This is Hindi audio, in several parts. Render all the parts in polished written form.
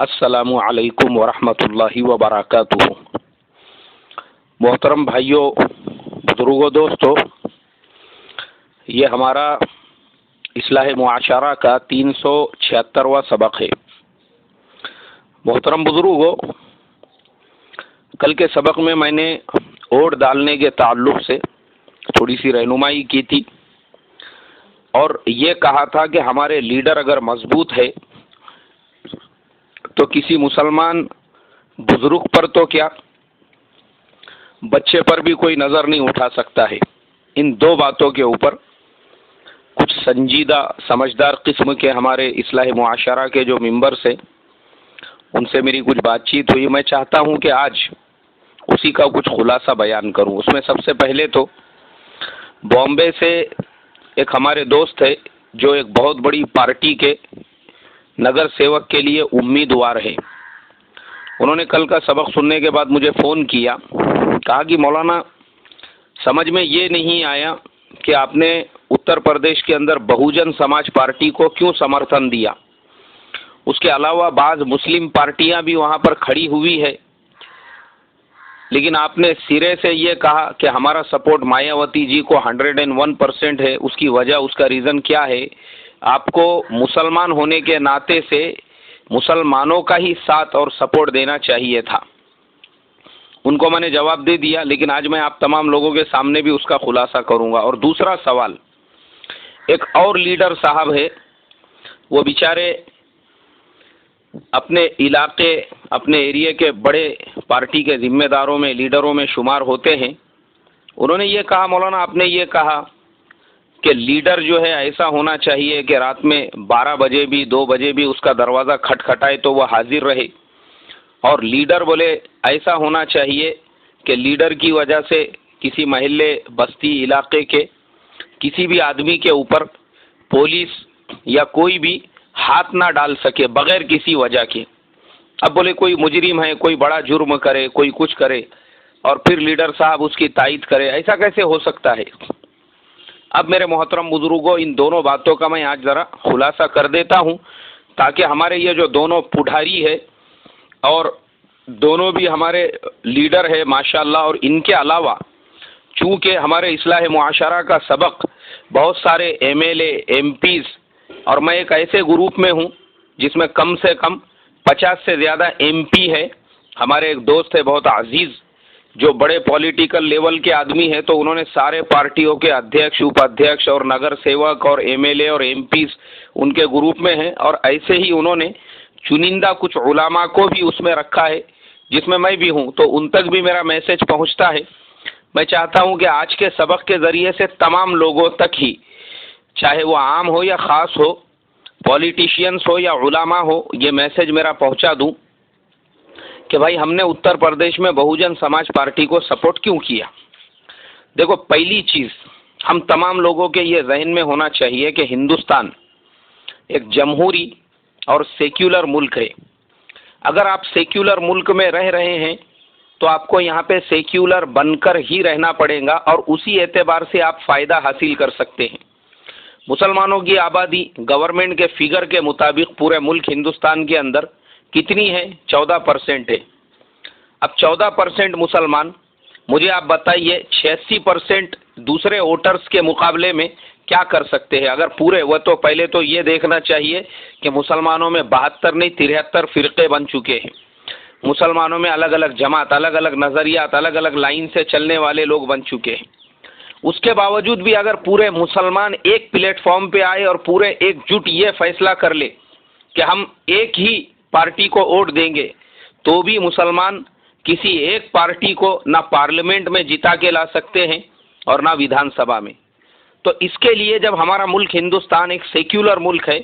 अस्सलामु अलैकुम वरहमतुल्लाहि वबरकातुहू। मोहतरम भाइयों, बुजुर्गों, दोस्तों, ये हमारा इस्लाह मुआशरा का 376वां सबक है। मोहतरम बुजुर्गों, कल के सबक में मैंने वोट डालने के ताल्लुक से थोड़ी सी रहनुमाई की थी और ये कहा था कि हमारे लीडर अगर मजबूत है तो किसी मुसलमान बुजुर्ग पर तो क्या, बच्चे पर भी कोई नज़र नहीं उठा सकता है। इन दो बातों के ऊपर कुछ संजीदा समझदार किस्म के हमारे इस्लाह मुआशरा के जो मेंबर से उनसे मेरी कुछ बातचीत हुई। मैं चाहता हूं कि आज उसी का कुछ खुलासा बयान करूं। उसमें सबसे पहले तो बॉम्बे से एक हमारे दोस्त है जो एक बहुत बड़ी पार्टी के नगर सेवक के लिए उम्मीदवार है। उन्होंने कल का सबक सुनने के बाद मुझे फ़ोन किया, कहा कि मौलाना समझ में ये नहीं आया कि आपने उत्तर प्रदेश के अंदर बहुजन समाज पार्टी को क्यों समर्थन दिया। उसके अलावा बाज़ मुस्लिम पार्टियां भी वहाँ पर खड़ी हुई है, लेकिन आपने सिरे से ये कहा कि हमारा सपोर्ट मायावती जी को 101% है। उसकी वजह, उसका रीज़न क्या है? आपको मुसलमान होने के नाते से मुसलमानों का ही साथ और सपोर्ट देना चाहिए था। उनको मैंने जवाब दे दिया, लेकिन आज मैं आप तमाम लोगों के सामने भी उसका खुलासा करूंगा। और दूसरा सवाल, एक और लीडर साहब है, वो बेचारे अपने इलाके, अपने एरिया के बड़े पार्टी के जिम्मेदारों में, लीडरों में शुमार होते हैं। उन्होंने ये कहा, मौलाना आपने ये कहा कि लीडर जो है ऐसा होना चाहिए कि रात में 12 बजे भी, 2 बजे भी उसका दरवाज़ा खटखटाए तो वह हाजिर रहे। और लीडर बोले ऐसा होना चाहिए कि लीडर की वजह से किसी महल्ले, बस्ती, इलाके के किसी भी आदमी के ऊपर पुलिस या कोई भी हाथ ना डाल सके बगैर किसी वजह के। अब बोले कोई मुजरिम है, कोई बड़ा जुर्म करे, कोई कुछ करे और फिर लीडर साहब उसकी तायद करे, ऐसा कैसे हो सकता है? अब मेरे मोहतरम बुजुर्गों, इन दोनों बातों का मैं आज ज़रा खुलासा कर देता हूँ ताकि हमारे ये जो दोनों पुढ़ारी है और दोनों भी हमारे लीडर है माशाल्लाह, और इनके अलावा चूँकि हमारे इस्लाह मुआशरा का सबक बहुत सारे एमएलए, एमपीज़, और मैं एक ऐसे ग्रुप में हूँ जिसमें कम से कम 50 से ज़्यादा एमपी है। हमारे एक दोस्त है बहुत अजीज़ जो बड़े पॉलिटिकल लेवल के आदमी हैं, तो उन्होंने सारे पार्टियों के अध्यक्ष, उपाध्यक्ष और नगर सेवक और एमएलए और एमपीज़ उनके ग्रुप में हैं। और ऐसे ही उन्होंने चुनिंदा कुछ उलामा को भी उसमें रखा है, जिसमें मैं भी हूँ, तो उन तक भी मेरा मैसेज पहुँचता है। मैं चाहता हूँ कि आज के सबक के ज़रिए से तमाम लोगों तक ही, चाहे वो आम हो या ख़ास हो, पॉलिटिशियंस हो या उलामा हो, ये मैसेज मेरा पहुँचा दूँ कि भाई हमने उत्तर प्रदेश में बहुजन समाज पार्टी को सपोर्ट क्यों किया। देखो, पहली चीज़ हम तमाम लोगों के ये जहन में होना चाहिए कि हिंदुस्तान एक जमहूरी और सेक्युलर मुल्क है। अगर आप सेक्युलर मुल्क में रह रहे हैं तो आपको यहाँ पे सेक्युलर बनकर ही रहना पड़ेगा और उसी एतबार से आप फ़ायदा हासिल कर सकते हैं। मुसलमानों की आबादी गवर्नमेंट के फिगर के मुताबिक पूरे मुल्क हिंदुस्तान के अंदर कितनी है? 14% है। अब 14% मुसलमान, मुझे आप बताइए 86% दूसरे वोटर्स के मुकाबले में क्या कर सकते हैं? अगर पूरे, वह तो पहले तो ये देखना चाहिए कि मुसलमानों में 72 नहीं 73 फ़िरक़े बन चुके हैं। मुसलमानों में अलग अलग जमात, अलग अलग नज़रियात, अलग अलग लाइन से चलने वाले लोग बन चुके हैं। उसके बावजूद भी अगर पूरे मुसलमान एक प्लेटफॉर्म पे आए और पूरे एकजुट ये फैसला कर ले कि हम एक ही पार्टी को वोट देंगे, तो भी मुसलमान किसी एक पार्टी को ना पार्लियामेंट में जिता के ला सकते हैं और ना विधानसभा में। तो इसके लिए जब हमारा मुल्क हिंदुस्तान एक सेक्युलर मुल्क है,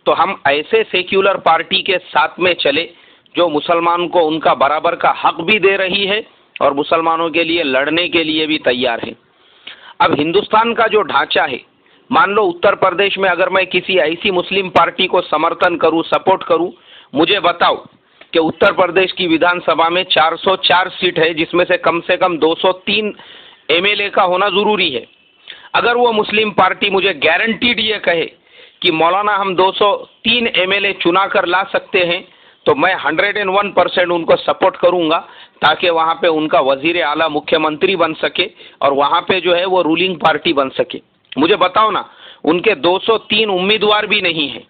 तो हम ऐसे सेक्युलर पार्टी के साथ में चले जो मुसलमान को उनका बराबर का हक भी दे रही है और मुसलमानों के लिए लड़ने के लिए भी तैयार है। अब हिंदुस्तान का जो ढांचा है, मान लो उत्तर प्रदेश में अगर मैं किसी ऐसी मुस्लिम पार्टी को समर्थन करूं, सपोर्ट करूं, मुझे बताओ कि उत्तर प्रदेश की विधानसभा में 404 सीट है, जिसमें से कम 203 एमएलए का होना ज़रूरी है। अगर वो मुस्लिम पार्टी मुझे गारंटीड ये कहे कि मौलाना हम 203 एमएलए चुना कर ला सकते हैं, तो मैं 101% उनको सपोर्ट करूंगा ताकि वहां पे उनका वजीर आला मुख्यमंत्री बन सके और वहां पे जो है वो रूलिंग पार्टी बन सके। मुझे बताओ ना, उनके 203 उम्मीदवार भी नहीं है।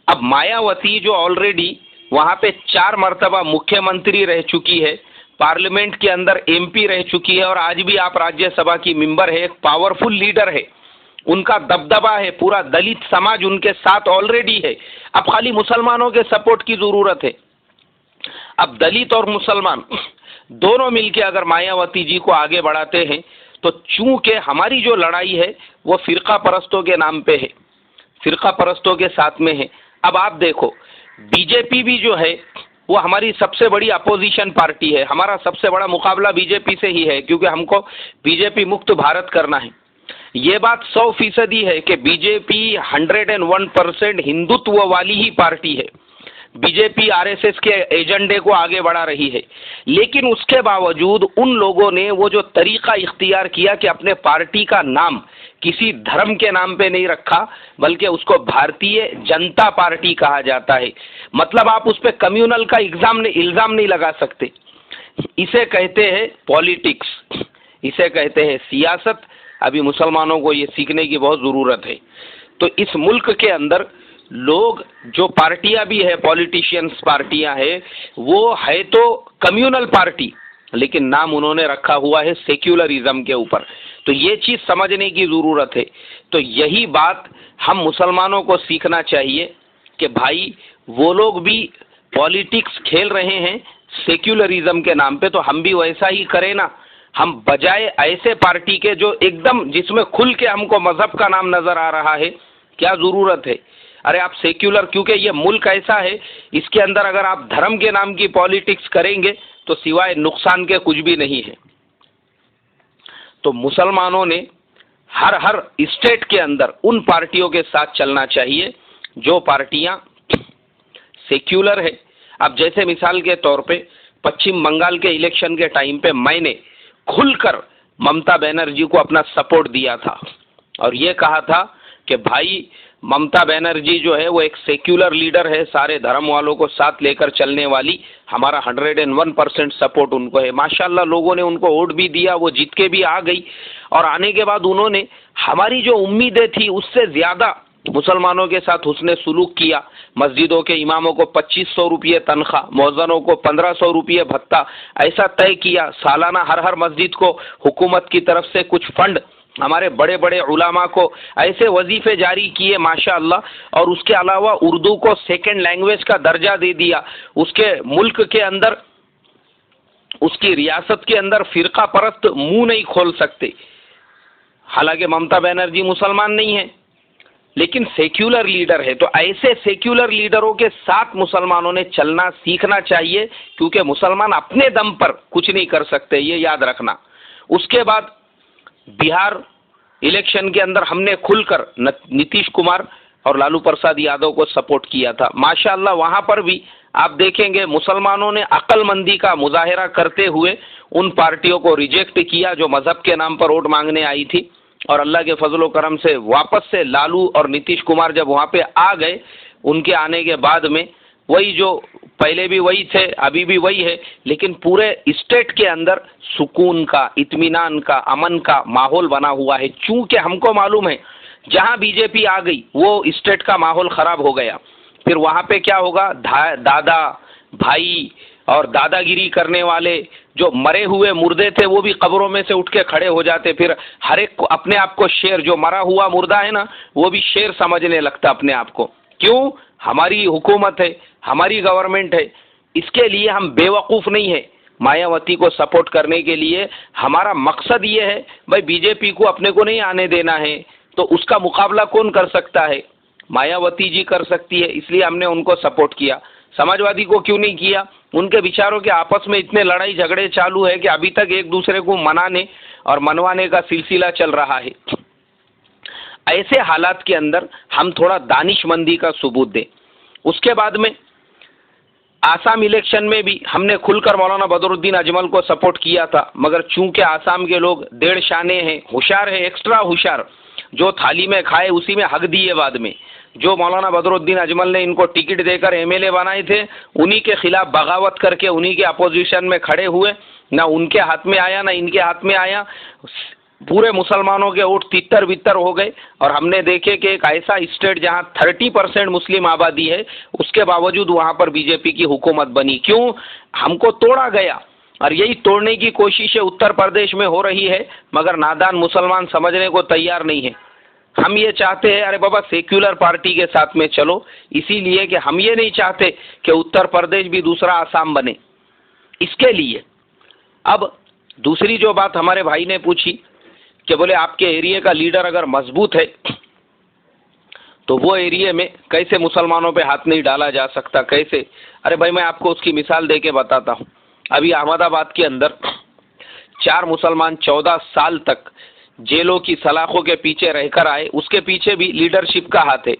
अब मायावती जो ऑलरेडी वहां पे 4 मर्तबा मुख्यमंत्री रह चुकी है, पार्लियामेंट के अंदर एमपी रह चुकी है और आज भी आप राज्यसभा की मेंबर है, एक पावरफुल लीडर है, उनका दबदबा है, पूरा दलित समाज उनके साथ ऑलरेडी है। अब खाली मुसलमानों के सपोर्ट की जरूरत है। अब दलित और मुसलमान दोनों मिलकर अगर मायावती जी को आगे बढ़ाते हैं तो चूंकि हमारी जो लड़ाई है वो फिरका परस्तों के नाम पे है, फिरका परस्तों के साथ में है। अब आप देखो, बीजेपी भी जो है वो हमारी सबसे बड़ी अपोजिशन पार्टी है, हमारा सबसे बड़ा मुकाबला बीजेपी से ही है क्योंकि हमको बीजेपी मुक्त भारत करना है। ये बात 100% है कि बीजेपी 101% हिंदुत्व वाली ही पार्टी है। बीजेपी आरएसएस के एजेंडे को आगे बढ़ा रही है, लेकिन उसके बावजूद उन लोगों ने वो जो तरीका इख्तियार किया कि अपने पार्टी का नाम किसी धर्म के नाम पे नहीं रखा बल्कि उसको भारतीय जनता पार्टी कहा जाता है। मतलब आप उस पर कम्युनल का इल्जाम नहीं लगा सकते। इसे कहते हैं पॉलिटिक्स, इसे कहते हैं सियासत। अभी मुसलमानों को ये सीखने की बहुत ज़रूरत है। तो इस मुल्क के अंदर लोग जो पार्टियां भी है, पॉलिटिशियंस पार्टियां है, वो है तो कम्युनल पार्टी, लेकिन नाम उन्होंने रखा हुआ है सेक्युलरिज्म के ऊपर। तो ये चीज़ समझने की ज़रूरत है। तो यही बात हम मुसलमानों को सीखना चाहिए कि भाई वो लोग भी पॉलिटिक्स खेल रहे हैं सेक्युलरिज्म के नाम पे, तो हम भी वैसा ही करें ना। हम बजाय ऐसे पार्टी के जो एकदम जिसमें खुल के हमको मजहब का नाम नजर आ रहा है, क्या ज़रूरत है? अरे आप सेक्युलर, क्योंकि ये मुल्क ऐसा है इसके अंदर अगर आप धर्म के नाम की पॉलिटिक्स करेंगे तो सिवाय नुकसान के कुछ भी नहीं है। तो मुसलमानों ने हर स्टेट के अंदर उन पार्टियों के साथ चलना चाहिए जो पार्टियां सेक्युलर है। अब जैसे मिसाल के तौर पे पश्चिम बंगाल के इलेक्शन के टाइम पे मैंने खुलकर ममता बनर्जी को अपना सपोर्ट दिया था और ये कहा था कि भाई ममता बनर्जी जो है वो एक सेक्युलर लीडर है, सारे धर्म वालों को साथ लेकर चलने वाली, हमारा 101% सपोर्ट उनको है। माशाल्लाह लोगों ने उनको वोट भी दिया, वो जीत के भी आ गई और आने के बाद उन्होंने हमारी जो उम्मीदें थी उससे ज़्यादा मुसलमानों के साथ उसने सुलूक किया। मस्जिदों के इमामों को 2500 रुपये तनख्वाह, मौज़नों को 1500 रुपये भत्ता ऐसा तय किया। सालाना हर मस्जिद को हुकूमत की तरफ से कुछ फंड, हमारे बड़े बड़े उलामा को ऐसे वजीफे जारी किए माशाअल्लाह। और उसके अलावा उर्दू को सेकंड लैंग्वेज का दर्जा दे दिया। उसके मुल्क के अंदर, उसकी रियासत के अंदर फिरका परस्त मुंह नहीं खोल सकते। हालांकि ममता बनर्जी मुसलमान नहीं है लेकिन सेक्युलर लीडर है। तो ऐसे सेक्युलर लीडरों के साथ मुसलमानों ने चलना सीखना चाहिए क्योंकि मुसलमान अपने दम पर कुछ नहीं कर सकते, ये याद रखना। उसके बाद बिहार इलेक्शन के अंदर हमने खुलकर नीतीश कुमार और लालू प्रसाद यादव को सपोर्ट किया था। माशाअल्लाह वहां पर भी आप देखेंगे मुसलमानों ने अक्लमंदी का मुजाहिरा करते हुए उन पार्टियों को रिजेक्ट किया जो मजहब के नाम पर वोट मांगने आई थी। और अल्लाह के फजलो करम से वापस से लालू और नीतीश कुमार जब वहां पे आ गए, उनके आने के बाद में वही जो पहले भी वही थे अभी भी वही है, लेकिन पूरे स्टेट के अंदर सुकून का, इत्मीनान का, अमन का माहौल बना हुआ है। चूंकि हमको मालूम है जहां बीजेपी आ गई वो स्टेट का माहौल खराब हो गया। फिर वहां पे क्या होगा, दादा भाई और दादागिरी करने वाले जो मरे हुए मुर्दे थे वो भी कब्रों में से उठ के खड़े हो जाते। फिर हर एक को अपने आप को शेर, जो मरा हुआ मुर्दा है ना वो भी शेर समझने लगता अपने आप को। क्यों? हमारी हुकूमत है, हमारी गवर्नमेंट है। इसके लिए हम बेवकूफ़ नहीं है। मायावती को सपोर्ट करने के लिए हमारा मकसद ये है भाई बीजेपी को अपने को नहीं आने देना है। तो उसका मुकाबला कौन कर सकता है? मायावती जी कर सकती है, इसलिए हमने उनको सपोर्ट किया। समाजवादी को क्यों नहीं किया? उनके विचारों के आपस में इतने लड़ाई झगड़े चालू है कि अभी तक एक दूसरे को मनाने और मनवाने का सिलसिला चल रहा है। ऐसे हालात के अंदर हम थोड़ा दानिशमंदी का सबूत दें। उसके बाद में आसाम इलेक्शन में भी हमने खुलकर मौलाना बदरुद्दीन अजमल को सपोर्ट किया था, मगर चूंकि आसाम के लोग डेढ़ शाने हैं, होशियार है, एक्स्ट्रा होशियार, जो थाली में खाए उसी में हक दिए बाद में, जो मौलाना बदरुद्दीन अजमल ने इनको टिकट देकर एमएलए बनाए थे, उन्हीं के खिलाफ बगावत करके उन्हीं के अपोजिशन में खड़े हुए, ना उनके हाथ में आया ना इनके हाथ में आया, पूरे मुसलमानों के वोट तितर बितर हो गए। और हमने देखे कि एक ऐसा स्टेट जहां 30% मुस्लिम आबादी है, उसके बावजूद वहां पर बीजेपी की हुकूमत बनी। क्यों? हमको तोड़ा गया। और यही तोड़ने की कोशिशें उत्तर प्रदेश में हो रही है, मगर नादान मुसलमान समझने को तैयार नहीं है। हम ये चाहते हैं, अरे बाबा सेक्युलर पार्टी के साथ में चलो, इसीलिए कि हम ये नहीं चाहते कि उत्तर प्रदेश भी दूसरा आसाम बने। इसके लिए अब दूसरी जो बात हमारे भाई ने पूछी कि बोले आपके एरिया का लीडर अगर मजबूत है तो वो एरिया में कैसे मुसलमानों पे हाथ नहीं डाला जा सकता, कैसे? अरे भाई मैं आपको उसकी मिसाल दे के बताता हूँ। अभी अहमदाबाद के अंदर 4 मुसलमान 14 साल तक जेलों की सलाखों के पीछे रहकर आए, उसके पीछे भी लीडरशिप का हाथ है।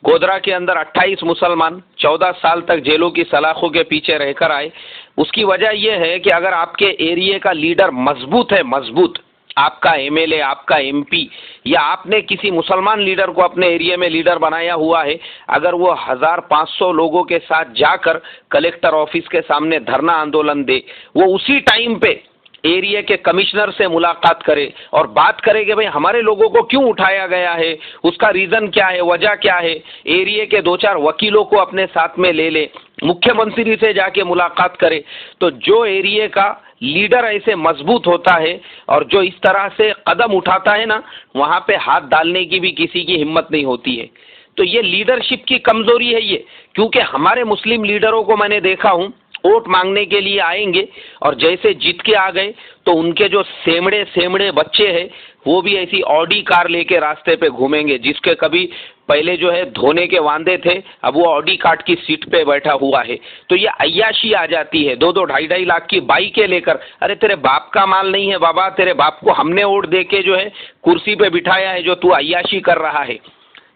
गोधरा के अंदर 28 मुसलमान 14 साल तक जेलों की सलाखों के पीछे रहकर आए। उसकी वजह यह है कि अगर आपके एरिया का लीडर मजबूत है, मजबूत, आपका एमएलए, आपका एमपी, या आपने किसी मुसलमान लीडर को अपने एरिया में लीडर बनाया हुआ है, अगर वो 1500 लोगों के साथ जाकर कलेक्टर ऑफिस के सामने धरना आंदोलन दे, वो उसी टाइम पे एरिया के कमिश्नर से मुलाकात करे और बात करे कि भाई हमारे लोगों को क्यों उठाया गया है, उसका रीजन क्या है, वजह क्या है, एरिया के 2-4 वकीलों को अपने साथ में ले ले, मुख्यमंत्री से जाके मुलाकात करे, तो जो एरिया का लीडर ऐसे मजबूत होता है और जो इस तरह से कदम उठाता है ना, वहां पे हाथ डालने की भी किसी की हिम्मत नहीं होती है। तो ये लीडरशिप की कमजोरी है ये। क्योंकि हमारे मुस्लिम लीडरों को मैंने देखा हूं, वोट मांगने के लिए आएंगे और जैसे जीत के आ गए तो उनके जो सेमड़े सेमड़े बच्चे हैं वो भी ऐसी ऑडी कार लेके रास्ते पे घूमेंगे, जिसके कभी पहले जो है धोने के वांदे थे, अब वो ऑडी कार की सीट पे बैठा हुआ है। तो ये अय्याशी आ जाती है, 2-2 ढाई-ढाई लाख की बाइकें लेकर। अरे तेरे बाप का माल नहीं है बाबा, तेरे बाप को हमने वोट दे के जो है कुर्सी पे बिठाया है, जो तू अय्याशी कर रहा है।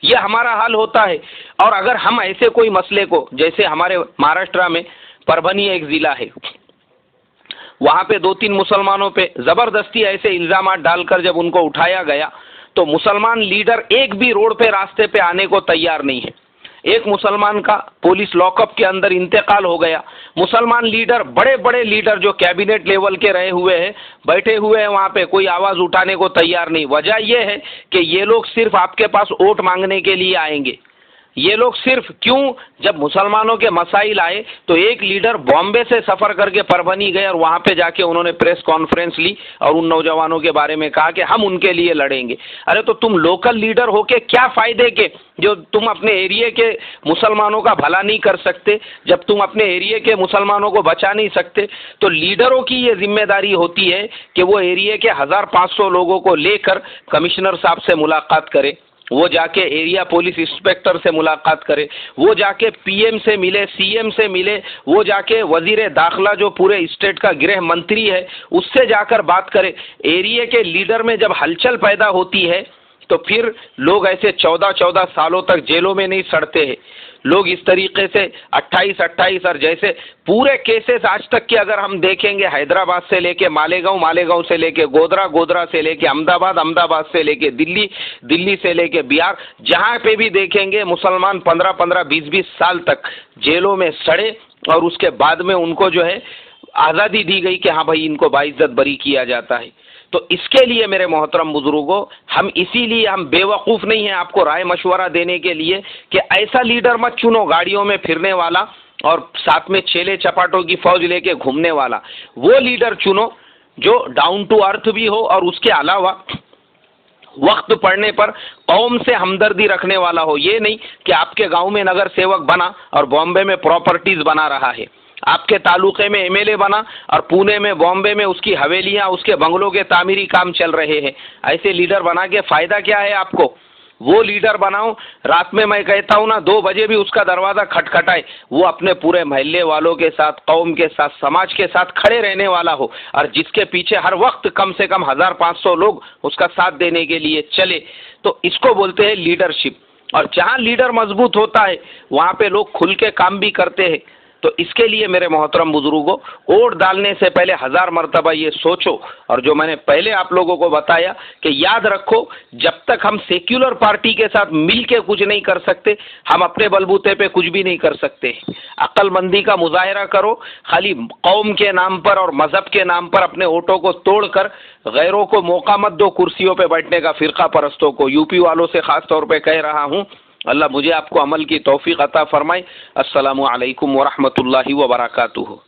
ये हमारा हाल होता है। और अगर हम ऐसे कोई मसले को, जैसे हमारे महाराष्ट्र में परभनी एक जिला है, वहां पे 2-3 मुसलमानों पे जबरदस्ती ऐसे इल्जाम डालकर जब उनको उठाया गया तो मुसलमान लीडर एक भी रोड पे रास्ते पे आने को तैयार नहीं है। एक मुसलमान का पुलिस लॉकअप के अंदर इंतकाल हो गया। मुसलमान लीडर, बड़े बड़े लीडर जो कैबिनेट लेवल के रहे हुए हैं, बैठे हुए हैं वहां पे, कोई आवाज उठाने को तैयार नहीं। वजह यह है कि ये लोग सिर्फ आपके पास वोट मांगने के लिए आएंगे। ये लोग सिर्फ क्यों, जब मुसलमानों के मसाइल आए तो एक लीडर बॉम्बे से सफर करके परभनी गए और वहां पे जाके उन्होंने प्रेस कॉन्फ्रेंस ली और उन नौजवानों के बारे में कहा कि हम उनके लिए लड़ेंगे। अरे तो तुम लोकल लीडर होके क्या फायदे के, जो तुम अपने एरिया के मुसलमानों का भला नहीं कर सकते, जब तुम अपने एरिया के मुसलमानों को बचा नहीं सकते। तो लीडरों की ये जिम्मेदारी होती है कि वो एरिया के 1500 लोगों को लेकर कमिश्नर साहब से मुलाकात करे, वो जाके एरिया पुलिस इंस्पेक्टर से मुलाकात करे, वो जाके पीएम से मिले, सीएम से मिले, वो जाके वजीर दाखिला जो पूरे स्टेट का गृह मंत्री है उससे जाकर बात करे। एरिया के लीडर में जब हलचल पैदा होती है तो फिर लोग ऐसे 14-14 सालों तक जेलों में नहीं सड़ते हैं। लोग इस तरीके से 28-28 और जैसे पूरे केसेस आज तक के अगर हम देखेंगे, हैदराबाद से लेके मालेगांव, मालेगांव से लेके गोधरा, गोधरा से लेके अहमदाबाद, अहमदाबाद से लेके दिल्ली, दिल्ली से लेके बिहार, जहां पे भी देखेंगे मुसलमान 15-15, 20-20 साल तक जेलों में सड़े और उसके बाद में उनको जो है आज़ादी दी गई कि हाँ भाई इनको बाइज्जत बरी किया जाता है। तो इसके लिए मेरे मोहतरम बुजुर्गों, हम इसीलिए हम बेवकूफ़ नहीं हैं आपको राय मशवरा देने के लिए कि ऐसा लीडर मत चुनो गाड़ियों में फिरने वाला और साथ में छेले चपाटों की फौज लेके घूमने वाला। वो लीडर चुनो जो डाउन टू अर्थ भी हो और उसके अलावा वक्त पड़ने पर कौम से हमदर्दी रखने वाला हो। ये नहीं कि आपके गांव में नगर सेवक बना और बॉम्बे में प्रॉपर्टीज बना रहा है, आपके तालुके में एमएलए बना और पुणे में, बॉम्बे में उसकी हवेलियां, उसके बंगलों के तामीरी काम चल रहे हैं। ऐसे लीडर बना के फायदा क्या है आपको? वो लीडर बनाओ, रात में मैं कहता हूं ना 2 बजे भी उसका दरवाजा खटखटाए, वो अपने पूरे मोहल्ले वालों के साथ, कौम के साथ, समाज के साथ खड़े रहने वाला हो और जिसके पीछे हर वक्त कम से कम 1500 लोग उसका साथ देने के लिए चले। तो इसको बोलते हैं लीडरशिप। और जहां लीडर मजबूत होता है वहां पे लोग खुल के काम भी करते हैं। तो इसके लिए मेरे मोहतरम बुजुर्गों, वोट डालने से पहले 1000 मरतबा ये सोचो, और जो मैंने पहले आप लोगों को बताया कि याद रखो, जब तक हम सेक्युलर पार्टी के साथ मिल के कुछ नहीं कर सकते, हम अपने बलबूते पे कुछ भी नहीं कर सकते। अक्लमंदी का मुजाहरा करो, खाली कौम के नाम पर और मजहब के नाम पर अपने वोटों को तोड़कर गैरों को मौका मत दो कुर्सियों पे बैठने का, फिरका परस्तों को। यूपी वालों से खास तौर पे कह रहा हूं, अल्लाह मुझे आपको अमल की तौफीक अता फरमाए। अस्सलामु अलैकुम व रहमतुल्लाहि व बरकातुहू।